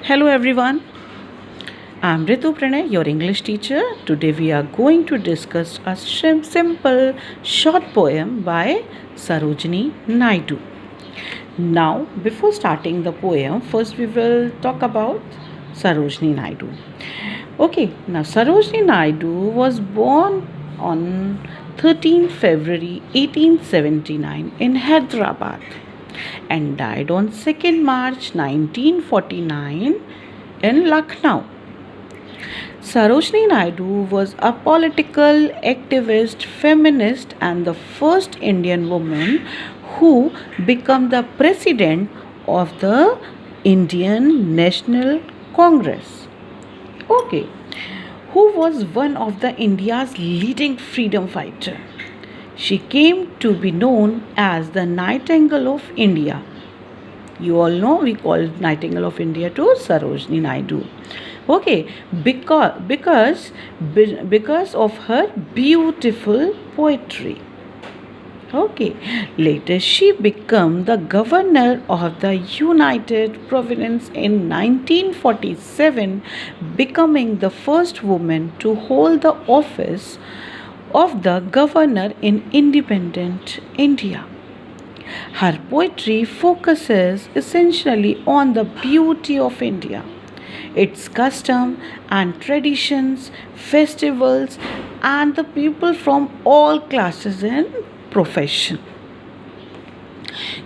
Hello everyone, I'm Ritu Pranay, your English teacher. Today we are going to discuss a simple short poem by Sarojini Naidu. Now, before starting the poem, first we will talk about Sarojini Naidu. Okay, now Sarojini Naidu was born on 13 February 1879 in Hyderabad and died on 2nd March 1949 in Lucknow. Sarojini Naidu was a political activist, feminist, and the first Indian woman who became the president of the Indian National Congress. Okay, who was one of the India's leading freedom fighter. She came to be known as the Nightingale of India. You all know we call Nightingale of India to Sarojini Naidu. Okay, because of her beautiful poetry. Okay, later she became the governor of the United Province in 1947, becoming the first woman to hold the office of the governor in independent India. Her poetry focuses essentially on the beauty of India, its custom and traditions, festivals, and the people from all classes and profession.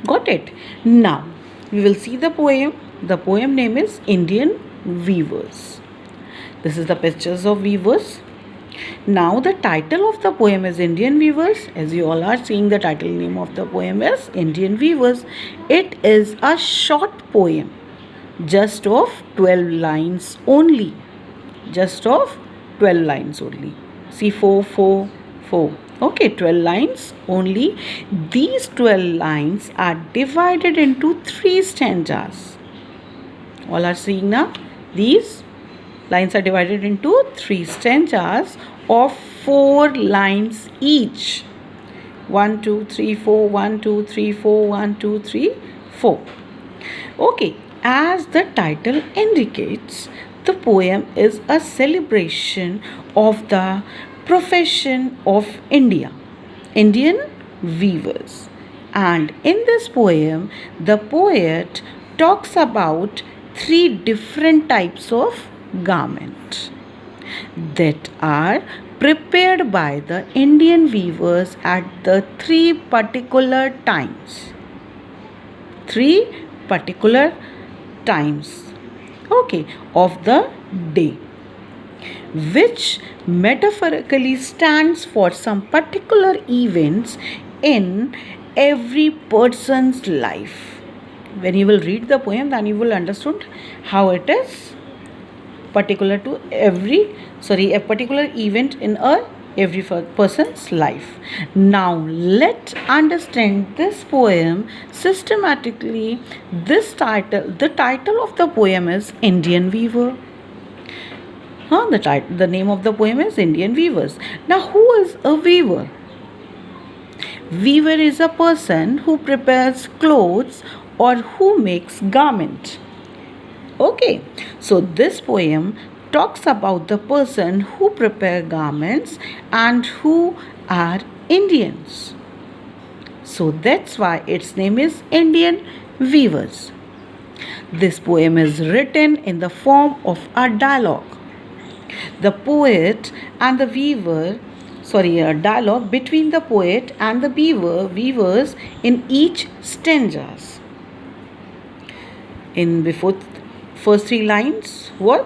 Got it? Now we will see the poem. The poem name is Indian Weavers. This is the pictures of weavers. Now the title of the poem is Indian Weavers. As you all are seeing, the title name of the poem is Indian Weavers. It is a short poem, just of 12 lines only. Just of 12 lines only. See, 4, 4, 4. Okay, 12 lines only. These 12 lines are divided into 3 stanzas. All are seeing now? These lines are divided into 3 stanzas of 4 lines each. 1, 2, 3, 4, 1, 2, 3, 4, 1, 2, 3, 4. Okay, as the title indicates, the poem is a celebration of the profession of India, Indian weavers. And in this poem, the poet talks about 3 different types of garment that are prepared by the Indian weavers at the 3 particular times. 3 particular times, okay, of the day, which metaphorically stands for some particular events in every person's life. When you will read the poem, then you will understand how it is particular to a particular event in every person's life. Now let's understand this poem systematically. The title of the poem is Indian Weaver. The name of the poem is Indian Weavers. Now, who is a weaver? Weaver is a person who prepares clothes or who makes garment. Okay, so this poem talks about the person who prepare garments and who are Indians. So that's why its name is Indian Weavers. This poem is written in the form of a dialogue. The poet and the weaver, a dialogue between the poet and the weavers in each stanzas. In before first 3 lines, who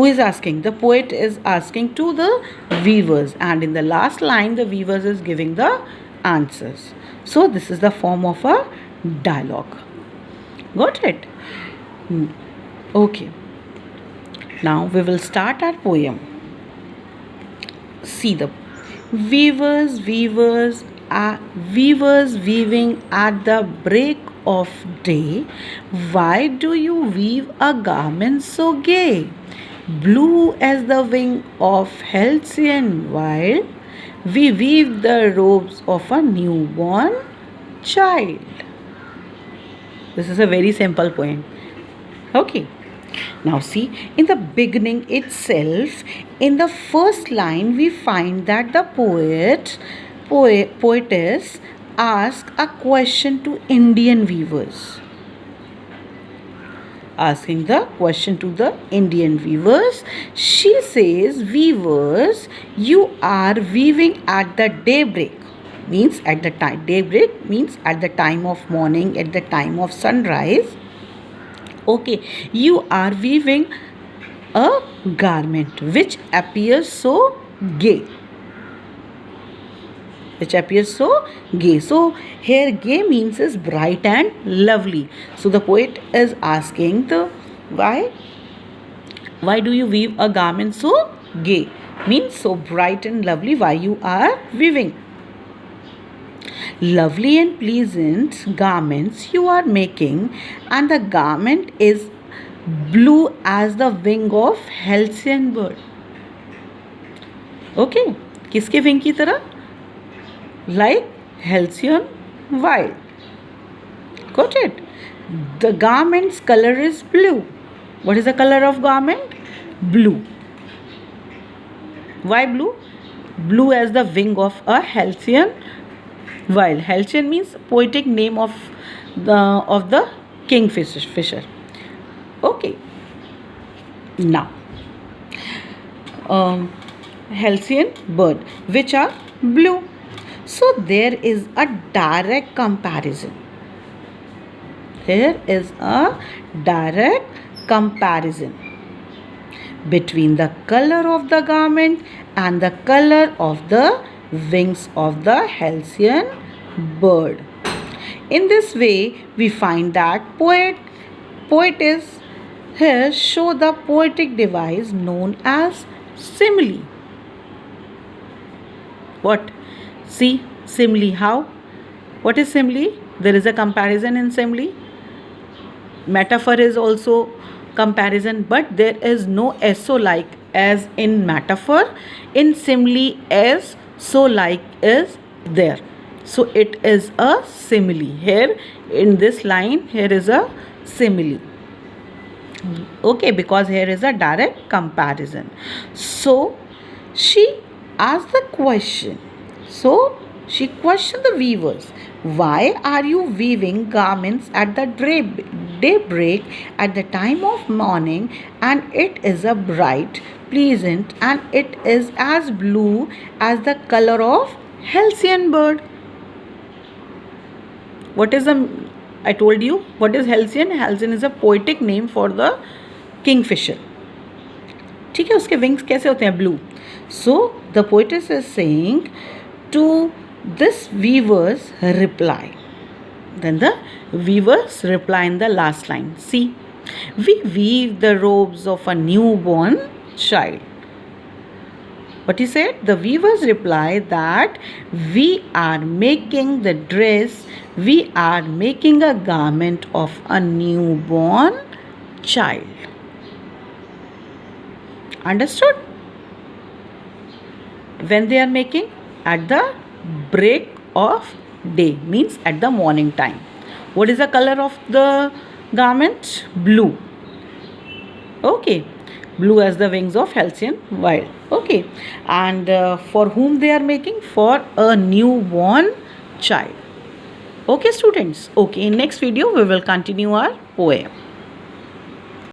is asking? The poet is asking to the weavers, and in the last line the weavers is giving the answers. So this is the form of a dialogue. Got it? Okay, now we will start our poem. See, the weavers weaving at the break of day. Why do you weave a garment so gay? Blue as the wing of halcyon wild, we weave the robes of a newborn child. This is a very simple poem. Okay. Now see, in the beginning itself, in the first line, we find that the poetess asks a question to Indian weavers. Asking the question to the Indian weavers, she says, "Weavers, you are weaving at the daybreak." Means at the time. Daybreak means at the time of morning, at the time of sunrise. Okay, you are weaving a garment which appears so gay. Which appears so gay. So here gay means is bright and lovely. So the poet is asking the why do you weave a garment so gay? Means so bright and lovely. Why you are weaving? Lovely and pleasant garments you are making, and the garment is blue as the wing of halcyon bird. Okay, किसके wing की तरह? Like halcyon wild. Got it? The garment's color is blue. What is the color of garment? Blue. Why blue? Blue as the wing of a halcyon wild. Halcyon means poetic name of the kingfisher. Okay. Now, halcyon bird, which are blue. So there is a direct comparison. Here is a direct comparison between the color of the garment and the color of the wings of the halcyon bird. In this way, we find that poetess here show the poetic device known as simile. What? See, simile. How? What is simile? There is a comparison in simile. Metaphor is also comparison, but there is no so like as in metaphor. In simile, as so like is there. So it is a simile. Here in this line, here is a simile. Okay, because here is a direct comparison. So she asked the question. So she questioned the weavers. Why are you weaving garments at the daybreak at the time of morning, and it is a bright, pleasant, and it is as blue as the color of halcyon bird? What is I told you what is halcyon? Halcyon is a poetic name for the kingfisher. ठीक है, उसके wings कैसे होते हैं? Blue. So the poetess is saying to this weavers reply. Then the weavers reply in the last line. See, we weave the robes of a newborn child. What he said? The weavers reply that we are making the dress, we are making a garment of a newborn child. Understood? When they are making? At the break of day, means at the morning time. What is the color of the garment? Blue. Okay, blue as the wings of halcyon wild. Okay, and for whom they are making? For a newborn child. Okay students, okay, in next video we will continue our poem.